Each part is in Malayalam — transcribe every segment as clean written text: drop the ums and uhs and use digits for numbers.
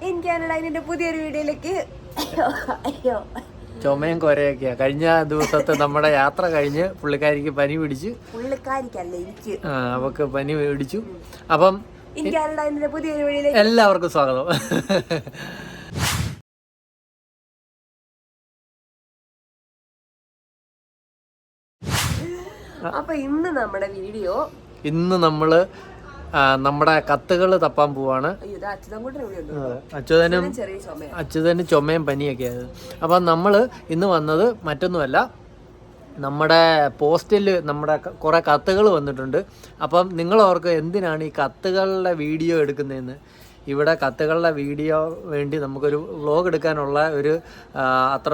എനിക്കാനുള്ള പുതിയൊരു വീഡിയോയിലേക്ക് ചുമയും കൊരയൊക്കെയാ. കഴിഞ്ഞ ദിവസത്തെ നമ്മുടെ യാത്ര കഴിഞ്ഞ് പുള്ളിക്കാരിക്ക് പനി പിടിച്ചു. പുള്ളിക്കാരിക്കല്ല, എനിക്ക്. അവക്ക് പനി പിടിച്ചു. അപ്പം എനിക്കാനുള്ള പുതിയൊരു വീഡിയോയിലേക്ക് എല്ലാവർക്കും സ്വാഗതം. അപ്പൊ ഇന്ന് നമ്മള് നമ്മുടെ കത്തുകൾ തപ്പാൻ പോവാണ്. അച്യുതനും ചുമയും പനിയൊക്കെ ആയത്. അപ്പം നമ്മൾ ഇന്ന് വന്നത് മറ്റൊന്നുമല്ല, നമ്മുടെ പോസ്റ്റിൽ നമ്മുടെ കുറേ കത്തുകൾ വന്നിട്ടുണ്ട്. അപ്പം നിങ്ങൾ ഓർക്ക് എന്തിനാണ് ഈ കത്തുകളുടെ വീഡിയോ എടുക്കുന്നതെന്ന്. ഇവിടെ കത്തുകളുടെ വീഡിയോ വേണ്ടി നമുക്കൊരു വ്ലോഗ് എടുക്കാനുള്ള ഒരു അത്ര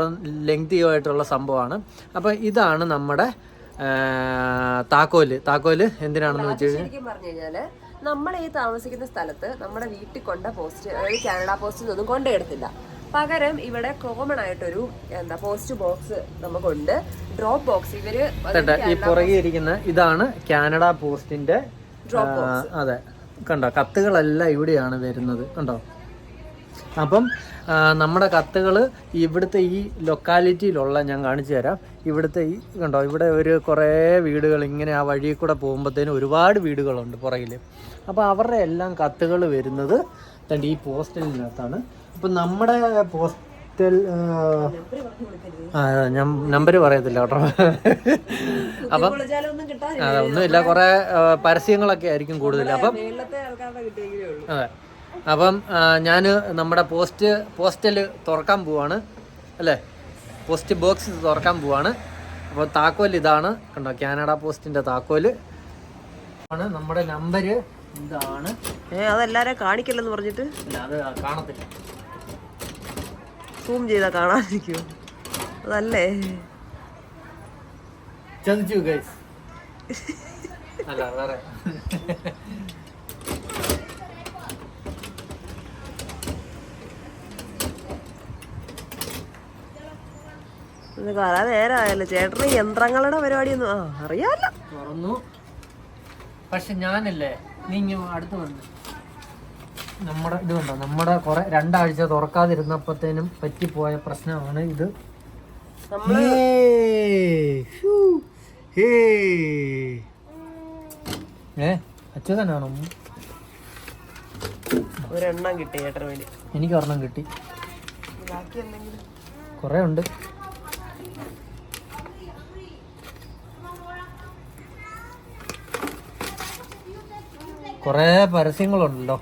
ലെങ്തിയോ ആയിട്ടുള്ള സംഭവമാണ്. അപ്പം ഇതാണ് നമ്മുടെ താക്കോല് എന്തിനാണെന്ന് വെച്ച് കഴിഞ്ഞാൽ നമ്മൾ ഈ താമസിക്കുന്ന സ്ഥലത്ത് നമ്മുടെ വീട്ടിൽ കൊണ്ട പോസ്റ്റ്, അതായത് കാനഡ പോസ്റ്റിൽ നിന്നും കൊണ്ടുവരത്തില്ല. പകരം ഇവിടെ കോമൺ ആയിട്ടൊരു പോസ്റ്റ് ബോക്സ് നമുക്കുണ്ട്, ഡ്രോപ്പ് ബോക്സ്. ഇവര് ഈ പുറകെ ഇരിക്കുന്ന ഇതാണ് കാനഡ പോസ്റ്റിന്റെ ഡ്രോപ്പ് ബോക്സ്. അതെ, കണ്ടോ, കത്തുകളെല്ലാം ഇവിടെയാണ് വരുന്നത്, കണ്ടോ. അപ്പം നമ്മുടെ കത്തുകൾ ഇവിടുത്തെ ഈ ലൊക്കാലിറ്റിയിലുള്ള, ഞാൻ കാണിച്ചു തരാം. ഇവിടുത്തെ ഈ കണ്ടോ, ഇവിടെ ഒരു കുറേ വീടുകൾ ഇങ്ങനെ ആ വഴിയിൽ കൂടെ പോകുമ്പോഴത്തേനും ഒരുപാട് വീടുകളുണ്ട് പുറകിൽ. അപ്പോൾ അവരുടെ എല്ലാം കത്തുകൾ വരുന്നത് ഈ പോസ്റ്റലിനകത്താണ്. അപ്പം നമ്മുടെ പോസ്റ്റൽ ഞാൻ നമ്പർ പറയത്തില്ല കേട്ടോ. അപ്പം ഒന്നുമില്ല, കുറേ പരസ്യങ്ങളൊക്കെ ആയിരിക്കും കൂടുതൽ. അപ്പം അതെ, അപ്പം ഞാൻ നമ്മുടെ പോസ്റ്റൽ തുറക്കാൻ പോവാണ്, അല്ലേ, പോസ്റ്റ് ബോക്സ് തുറക്കാൻ പോവാണ്. അപ്പോൾ താക്കോൽ ഇതാണ്, കണ്ടോ, കാനഡ പോസ്റ്റിൻ്റെ താക്കോല് ആണ്. നമ്മുടെ നമ്പര് ഇതാണ്. അതെല്ലാരും കാണിക്കല്ലെന്ന് പറഞ്ഞിട്ട് അത് കാണത്തില്ല, സൂം ചെയ്താ കാണാതിരിക്കും. അതല്ലേ ചതിച്ചു ഗൈസ്. അല്ല, വേറെ കുറെ നേരമായല്ലോ ചേട്ടന് യന്ത്രങ്ങളുടെ പരിപാടിയൊന്നും അറിയാമല്ലോ. തുറന്നു. പക്ഷെ ഞാനല്ലേ, നീ അടുത്ത് വന്നു. നമ്മുടെ ഇത് കണ്ടോ, നമ്മുടെ കുറെ 2 ആഴ്ച തുറക്കാതിരുന്നപ്പോഴത്തേനും പറ്റിപ്പോയ പ്രശ്നമാണ് ഇത്. അച്യുതനാണോ? ഒരെണ്ണം കിട്ടി ചേട്ടന് വേണ്ടി. എനിക്ക് ഒരെണ്ണം കിട്ടി, കുറെ ഉണ്ട്. കുറേ പരസ്യങ്ങളുണ്ടല്ലോ.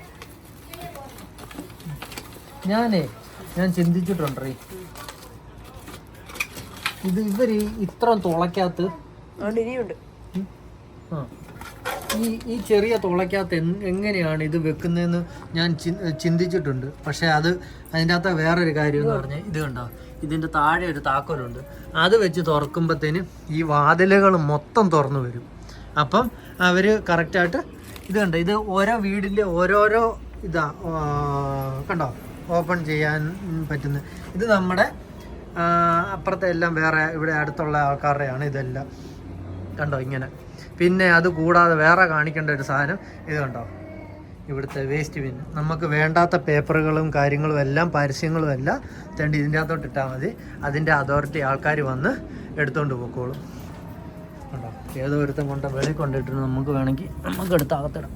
ഞാൻ ചിന്തിച്ചിട്ടുണ്ടേ, ഇവര് ഇത്ര തുളയ്ക്കകത്ത് ഇനിയുണ്ട്. ഈ ചെറിയ തുളയ്ക്കകത്ത് എങ്ങനെയാണ് ഇത് വെക്കുന്നതെന്ന് ഞാൻ ചിന്തിച്ചിട്ടുണ്ട്. പക്ഷെ അതിൻ്റെ അകത്ത് വേറൊരു കാര്യം എന്ന് പറഞ്ഞാൽ, ഇത് കണ്ടോ, ഇതിൻ്റെ താഴെ ഒരു താക്കോലുണ്ട്. അത് വെച്ച് തുറക്കുമ്പോഴത്തേന് ഈ വാതിലുകൾ മൊത്തം തുറന്നു വരും. അപ്പം അവർ കറക്റ്റായിട്ട് ഇത് കണ്ടോ, ഇത് ഓരോ വീടിൻ്റെ ഓരോരോ കണ്ടോ ഓപ്പൺ ചെയ്യാൻ പറ്റുന്നത്. ഇത് നമ്മുടെ അപ്പുറത്തെ എല്ലാം വേറെ ഇവിടെ അടുത്തുള്ള ആൾക്കാരുടെയാണ് ഇതെല്ലാം, കണ്ടോ ഇങ്ങനെ. പിന്നെ അത് കൂടാതെ വേറെ കാണിക്കേണ്ട ഒരു സാധനം ഇത് കണ്ടോ, ഇവിടുത്തെ വേസ്റ്റ് ബിൻ. നമുക്ക് വേണ്ടാത്ത പേപ്പറുകളും കാര്യങ്ങളും എല്ലാം പരസ്യങ്ങളും എല്ലാം ഇതിൻ്റെ അകത്തോട്ട് ഇട്ടാൽ മതി. അതിൻ്റെ അതോറിറ്റി ആൾക്കാർ വന്ന് എടുത്തുകൊണ്ട് പോയിക്കോളും. കണ്ടോ, ഏതോ ഒരുത്തം കൊണ്ട് വെളിയിൽ കൊണ്ടിട്ട് നമുക്ക് വേണമെങ്കിൽ നമുക്ക് എടുത്ത് അകത്തിടാം,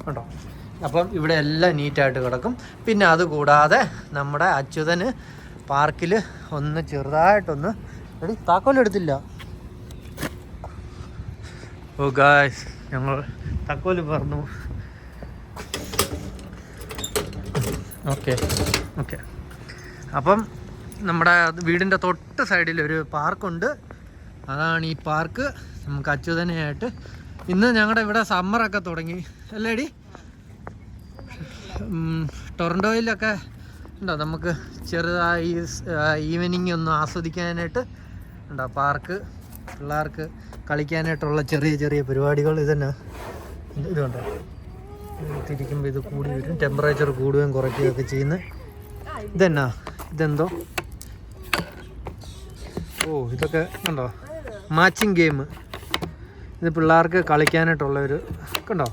കണ്ടോ. അപ്പം ഇവിടെ എല്ലാം നീറ്റായിട്ട് കിടക്കും. പിന്നെ അതുകൂടാതെ നമ്മുടെ അച്യുതന് പാർക്കിൽ ഒന്ന് ചെറുതായിട്ടൊന്ന് താക്കോലെടുത്തില്ല. ഓ ഗായ്സ്, ഞങ്ങൾ താക്കോല് പറഞ്ഞു. ഓക്കെ. അപ്പം നമ്മുടെ വീടിൻ്റെ തൊട്ട് സൈഡിൽ ഒരു പാർക്കുണ്ട്. അതാണ് ഈ പാർക്ക്. നമുക്ക് അച്യുതനെയായിട്ട് ഇന്ന് ഞങ്ങളുടെ ഇവിടെ സമ്മറൊക്കെ തുടങ്ങി അല്ലേടി. ടൊറൻറ്റോയിലൊക്കെ ഉണ്ടോ നമുക്ക് ചെറുതായി ഈവനിങ് ഒന്ന് ആസ്വദിക്കാനായിട്ട് ഉണ്ടോ പാർക്ക്, പിള്ളേർക്ക് കളിക്കാനായിട്ടുള്ള ചെറിയ ചെറിയ പരിപാടികൾ. ഇതന്നെ ഇതുണ്ടോ, തിരിക്കുമ്പോൾ ഇത് കൂടി വരും, ടെമ്പറേച്ചർ കൂടുകയും കുറയ്ക്കുകയൊക്കെ ചെയ്യുന്നത്. ഇതെന്തോ, ഇതൊക്കെ കണ്ടോ, മാച്ചിങ് ഗെയിം. ഇത് പിള്ളേർക്ക് കളിക്കാനായിട്ടുള്ളൊരു കണ്ടോ.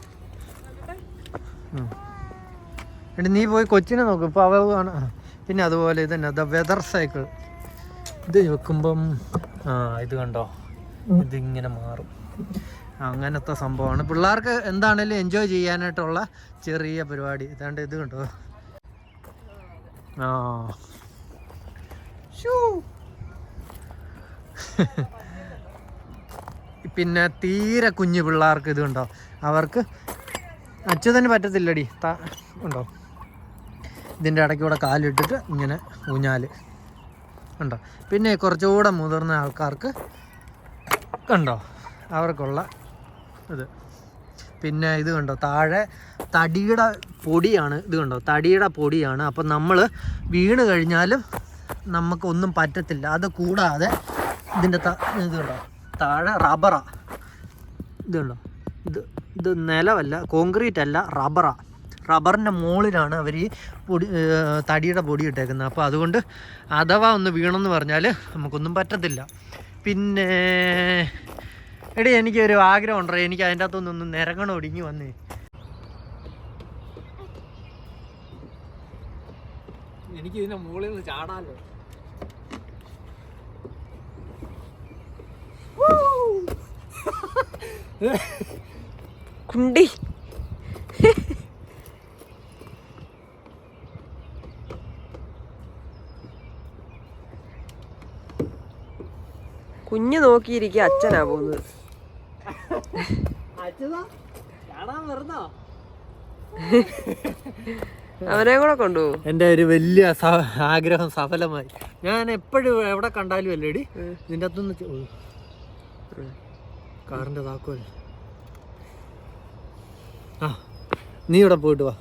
എന്നിട്ട് നീ പോയി കൊച്ചിനെ നോക്കും ഇപ്പോൾ അവ കാണാം. പിന്നെ അതുപോലെ ഇതന്നെ ദ വെതർ സൈക്കിൾ, ഇത് വെക്കുമ്പം ഇത് കണ്ടോ, ഇതിങ്ങനെ മാറും. അങ്ങനത്തെ സംഭവമാണ്. പിള്ളേർക്ക് എന്താണേലും എൻജോയ് ചെയ്യാനായിട്ടുള്ള ചെറിയ പരിപാടി. ഇതാണ്ട് ഇത് കണ്ടോ. പിന്നെ തീരെ കുഞ്ഞു പിള്ളേർക്ക് ഇത് കണ്ടോ, അവർക്ക് അച്ഛതന്നെ പറ്റത്തില്ലടി. ഉണ്ടോ, ഇതിൻ്റെ ഇടയ്ക്കൂടെ കാലിട്ടിട്ട് ഇങ്ങനെ ഊഞ്ഞാല് ഉണ്ടോ. പിന്നെ കുറച്ചുകൂടെ മുതിർന്ന ആൾക്കാർക്ക് കണ്ടോ, അവർക്കുള്ള ഇത്. പിന്നെ ഇത് കണ്ടോ, താഴെ തടിയുടെ പൊടിയാണ്. ഇത് കണ്ടോ, തടിയുടെ പൊടിയാണ്. അപ്പം നമ്മൾ വീണ് കഴിഞ്ഞാലും നമുക്കൊന്നും പറ്റത്തില്ല. അത് കൂടാതെ ഇതിൻ്റെ ഇത് കണ്ടോ, താഴെ റബ്ബറാ. ഇത് കണ്ടോ, ഇത് നിലമല്ല, കോൺക്രീറ്റ് അല്ല, റബ്ബറിൻ്റെ മുകളിലാണ് അവർ ഈ തടിയുടെ പൊടി ഇട്ടേക്കുന്നത്. അപ്പോൾ അതുകൊണ്ട് അഥവാ ഒന്ന് വീണെന്ന് പറഞ്ഞാൽ നമുക്കൊന്നും പറ്റത്തില്ല. പിന്നെ എടി എനിക്കൊരു ആഗ്രഹം ഉണ്ടോ, എനിക്ക് അതിൻ്റെ അകത്തൊന്ന് നിരങ്ങണം ഒടിഞ്ഞു വന്നേ. എനിക്ക് ഇതിൻ്റെ മുകളിൽ നിന്ന് ചാടാലോ. കുണ്ടി കുഞ്ഞ് നോക്കിയിരിക്കുക, അച്ഛനാ പോകുന്നത്. അവനെ കൂടെ കൊണ്ടുപോകും. എൻ്റെ ഒരു വലിയ ആഗ്രഹം സഫലമായി. ഞാൻ എപ്പോഴും എവിടെ കണ്ടാലും അല്ലേടി ഇതിൻ്റെ അകത്തുനിന്ന് കാറിൻ്റെ താക്കോൽ. നീ ഇവിടെ പോയിട്ട് വാ.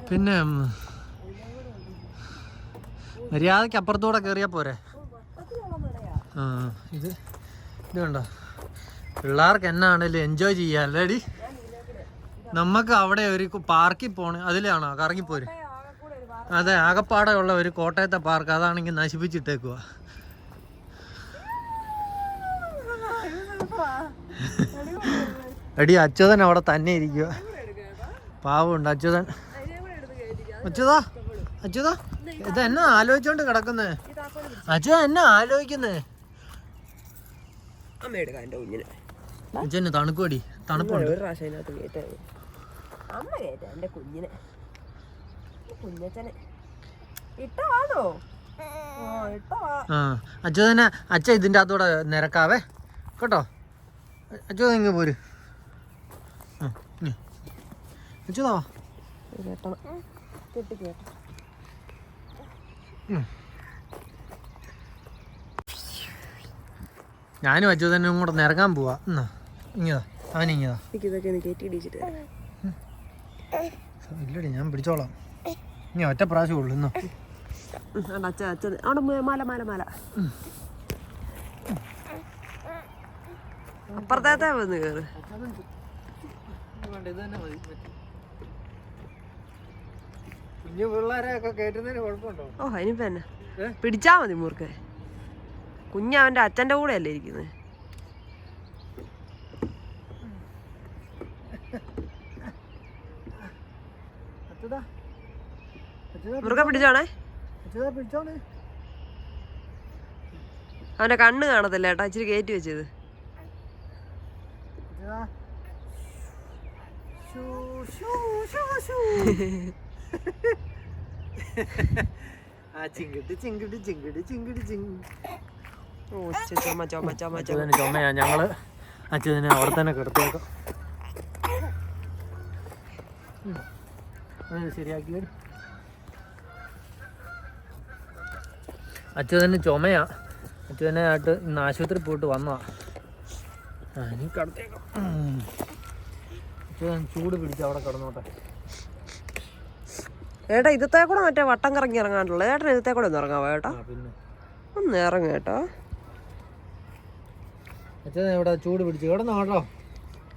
പിന്നെ മര്യാദക്ക് അപ്പുറത്തൂടെ കയറിയാൽ പോരെ. ഇത് കണ്ടോ, പിള്ളേർക്ക് എന്നാണേലും എൻജോയ് ചെയ്യാം അല്ലേടി. നമുക്ക് അവിടെ ഒരു പാർക്കിൽ പോണേ, അതിലാണോ കറങ്ങിപ്പോര്. അതെ, ആകപ്പാടെ ഉള്ള ഒരു കോട്ടയത്തെ പാർക്ക്, അതാണെങ്കിൽ നശിപ്പിച്ചിട്ടേക്കുക. എടി അച്യുതൻ അവിടെ തന്നെ ഇരിക്കുക, പാവമുണ്ട് അച്യുതൻ. അച്യുതാ ഇത് എന്നെ ആലോചിച്ചോണ്ട് കിടക്കുന്നേ. അച്യുത എന്നെ ആലോചിക്കുന്നേ. അച്ഛന് തണുക്കുവടി, തണുപ്പുണ്ട്. അച്യുതനെ അച്ഛ ഇതിൻ്റെ അകത്തൂടെ നിരക്കാവേ കേട്ടോ. അച്യുത ഇങ്ങ് പോര്. അച്യുതാ ഞാനും അച്യുതനും കൂടെ നിരക്കാൻ പോവാ. ഇങ്ങതാ അവനിങ്ങതാ. ഇല്ലടി ഞാൻ പിടിച്ചോളാം. ഇനി ഒറ്റ പ്രാവശ്യം ഉള്ളു. ഇന്നോ അപ്പുറത്തെ വന്ന് കേറ്. കുഞ്ഞു പിള്ളേരെ ഒക്കെ കേട്ടുന്നതിന് കുഴപ്പമുണ്ടോ? ഓ അതിനിപ്പോ തന്നെ പിടിച്ചാ മതി മൂർക്കെ. കുഞ്ഞ് അവന്റെ അച്ഛന്റെ കൂടെ അല്ലേ ഇരിക്കുന്നത്. മുറുക്കെ പിടിച്ചോണേ. അവന്റെ കണ്ണ് കാണത്തില്ല ഏട്ടാ, ഇച്ചിരി കയറ്റി വെച്ചത്. ചുമയാ. ഞങ്ങള് അച്ഛനെ അവിടെ തന്നെ കിടത്തേക്കാം. ശരിയാക്കി. അച്ഛന് ചുമയാ. അച്ഛനെ ആയിട്ട് ഇന്ന് ആശുപത്രി പോയിട്ട് വന്നതാ. ഇനി കിടത്തേക്കാം. അച്ഛൻ ചൂട് പിടിച്ച് അവിടെ കിടന്നോട്ടെ. ഏട്ടാ ഇതത്തെ കൂടെ മറ്റേ വട്ടം കറങ്ങി ഇറങ്ങാണ്ടുള്ള ഏട്ടൻ ഇതത്തെ കൂടെ ഒന്ന് ഇറങ്ങാവോ ഏട്ടാ? പിന്നെ ഒന്ന് ഇറങ്ങ കേട്ടോ. അച്ഛൻ ഇവിടെ ചൂട് പിടിച്ച് കിടന്നോ കേട്ടോ.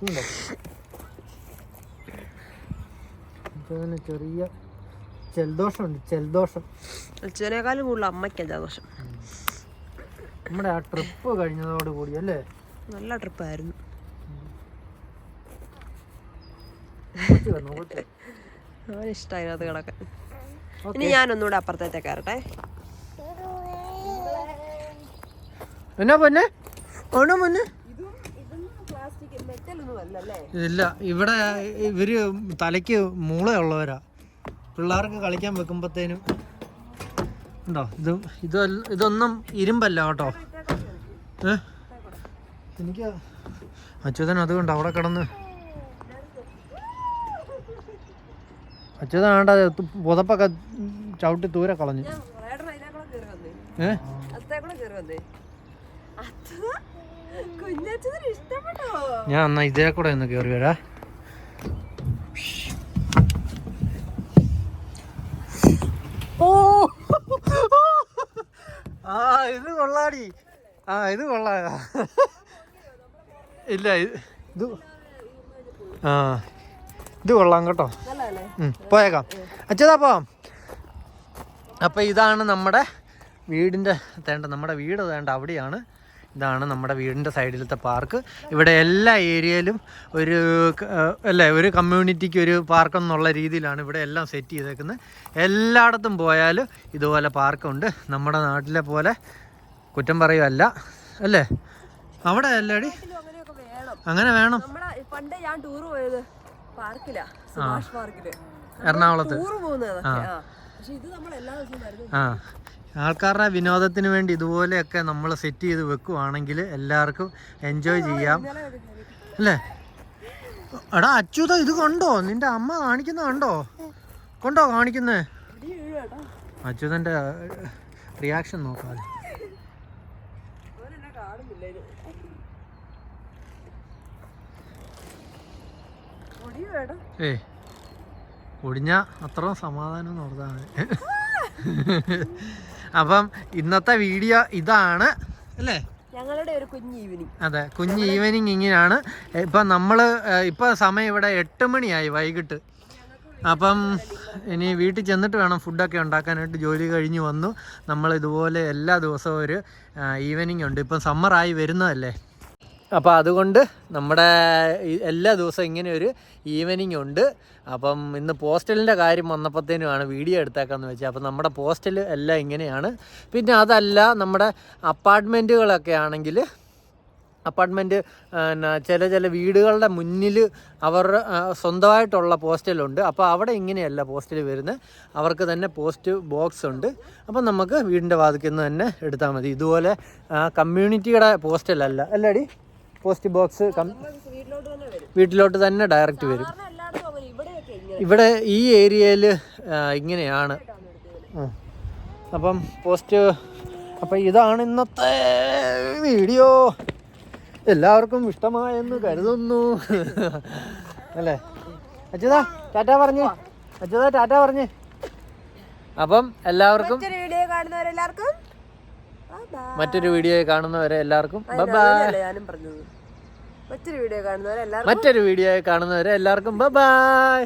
ഉണ്ടോ അച്ഛന് ചെറിയ ജലദോഷമുണ്ട്. ജലദോഷം അച്ഛനേക്കാളും കൂടുതൽ അമ്മയ്ക്കാ ജലദോഷം. നമ്മുടെ ആ ട്രിപ്പ് കഴിഞ്ഞതോട് കൂടി അല്ലേ? നല്ല ട്രിപ്പായിരുന്നു. അവന് ഇഷ്ടമായി അത് കിടക്കാൻ. ഇനി ഞാനൊന്നുകൂടെ അപ്പുറത്തേക്ക് കയറട്ടെ. എന്നാ പൊന്നെ ഓണോ പൊന്നെ? ഇല്ല, ഇവിടെ ഇവര് തലയ്ക്ക് മൂളയുള്ളവരാ. പിള്ളേർക്ക് കളിക്കാൻ വെക്കുമ്പോഴത്തേനും ഉണ്ടോ ഇതൊന്നും ഇരുമ്പല്ല കേട്ടോ. എനിക്ക് അച്യുതൻ അതുകൊണ്ട് അവിടെ കിടന്ന് അച്യുതൻ ആണ്ട പുതപ്പൊക്കെ ചവിട്ടി ദൂരെ കളഞ്ഞു. ഞാൻ എന്നാ ഇതേ കൂടെ ഒന്ന് കയറി വരാ. ഓ ആ ഇത് കൊള്ളാടി. ഇത് കൊള്ളാ. ഇല്ല ഇത് ഇത് കൊള്ളാം കേട്ടോ. പോയേക്കാം അച്ഛതാ പോവാം. അപ്പം ഇതാണ് നമ്മുടെ വീടിൻ്റെ നമ്മുടെ വീട് അവിടെയാണ്. ഇതാണ് നമ്മുടെ വീടിൻ്റെ സൈഡിലത്തെ പാർക്ക്. ഇവിടെ എല്ലാ ഏരിയയിലും ഒരു കമ്മ്യൂണിറ്റിക്ക് ഒരു പാർക്ക് എന്നുള്ള രീതിയിലാണ് ഇവിടെ എല്ലാം സെറ്റ് ചെയ്തേക്കുന്നത്. എല്ലായിടത്തും പോയാൽ ഇതുപോലെ പാർക്കുണ്ട്. നമ്മുടെ നാട്ടിലെ പോലെ കുറ്റം പറയുമല്ല അല്ലേ? അവിടെ അല്ലേടി അങ്ങനെ വേണം. പണ്ട് ഞാൻ ടൂർ പോയത് പാർക്കിലാ, സുഭാഷ് പാർക്കില്, എറണാകുളത്ത്. ആ ആൾക്കാരുടെ വിനോദത്തിന് വേണ്ടി ഇതുപോലെയൊക്കെ നമ്മൾ സെറ്റ് ചെയ്ത് വെക്കുവാണെങ്കിൽ എല്ലാവർക്കും എൻജോയ് ചെയ്യാം അല്ലേ? എടാ അച്യുത ഇത് കണ്ടോ? നിന്റെ അമ്മ കാണിക്കുന്ന കണ്ടോ കാണിക്കുന്നേ? അച്യുതന്റെ റിയാക്ഷൻ നോക്കാതെ. ഒടിഞ്ഞ അത്രയും സമാധാനം നോർത്താൽ മതി. അപ്പം ഇന്നത്തെ വീഡിയോ ഇതാണ് അല്ലേ? ഞങ്ങളുടെ ഒരു കുഞ്ഞ് ഈവനിങ്. അതെ, കുഞ്ഞ് ഈവനിങ് ഇങ്ങനെയാണ്. ഇപ്പം സമയം ഇവിടെ 8 മണിയായി വൈകിട്ട്. അപ്പം ഇനി വീട്ടിൽ ചെന്നിട്ട് വേണം ഫുഡൊക്കെ ഉണ്ടാക്കാനായിട്ട്. ജോലി കഴിഞ്ഞ് വന്നു. നമ്മൾ ഇതുപോലെ എല്ലാ ദിവസവും ഒരു ഈവനിങ് ഉണ്ട്. ഇപ്പം സമ്മറായി വരുന്നതല്ലേ, അപ്പോൾ അതുകൊണ്ട് നമ്മുടെ എല്ലാ ദിവസവും ഇങ്ങനെ ഒരു ഈവനിങ് ഉണ്ട്. അപ്പം ഇന്ന് പോസ്റ്റലിൻ്റെ കാര്യം വന്നപ്പോഴത്തേനുമാണ് വീഡിയോ എടുത്തേക്കാന്ന് വെച്ചാൽ. അപ്പം നമ്മുടെ പോസ്റ്റൽ എല്ലാം ഇങ്ങനെയാണ്. പിന്നെ അതല്ല, നമ്മുടെ അപ്പാർട്ട്മെൻറ്റുകളൊക്കെ ആണെങ്കിൽ ചില വീടുകളുടെ മുന്നിൽ അവരുടെ സ്വന്തമായിട്ടുള്ള പോസ്റ്റലുണ്ട്. അപ്പോൾ അവിടെ ഇങ്ങനെയല്ല പോസ്റ്റൽ വരുന്നത്, അവർക്ക് തന്നെ പോസ്റ്റ് ബോക്സ് ഉണ്ട്. അപ്പം നമുക്ക് വീടിൻ്റെ വാതിൽക്കൽ നിന്ന് തന്നെ എടുത്താൽ മതി. ഇതുപോലെ കമ്മ്യൂണിറ്റിയുടെ പോസ്റ്റലല്ല അല്ലേടി? പോസ്റ്റ് ബോക്സ് വീട്ടിലോട്ട് തന്നെ ഡയറക്റ്റ് വരും. ഇവിടെ ഈ ഏരിയയിൽ ഇങ്ങനെയാണ്. അപ്പം അപ്പം ഇതാണ് ഇന്നത്തെ വീഡിയോ. എല്ലാവർക്കും ഇഷ്ടമായെന്ന് കരുതുന്നു അല്ലേ? അച്യുതാ ടാറ്റാ പറഞ്ഞേ. അപ്പം എല്ലാവർക്കും മറ്റൊരു വീഡിയോ കാണുന്നവരെ എല്ലാവർക്കും ബൈ ബൈ.